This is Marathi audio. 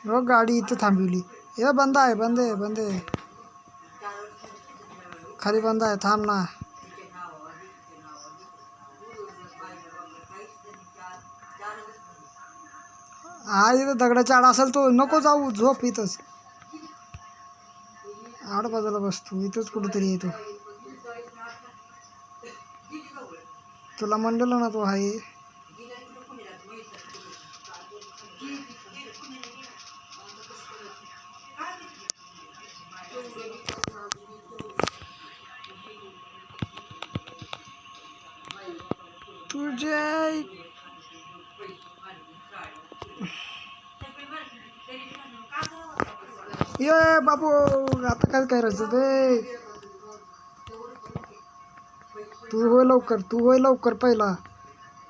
हो गाडी इथं थांबवली. हे बंद आहे, बंद आहे, बंद आहे. खाली बंद आहे, थांब ना. हा इथं दगडाच्या आड असेल तो, नको जाऊ, झोप इथंच. आड बाजूला बसतो इथंच कुठेतरी येतो. तुला म्हणलेलं ना तो आहे. तुझे ये बाबू, आता काय करायचं ते? तू होय लवकर, तू होय लवकर पहिला.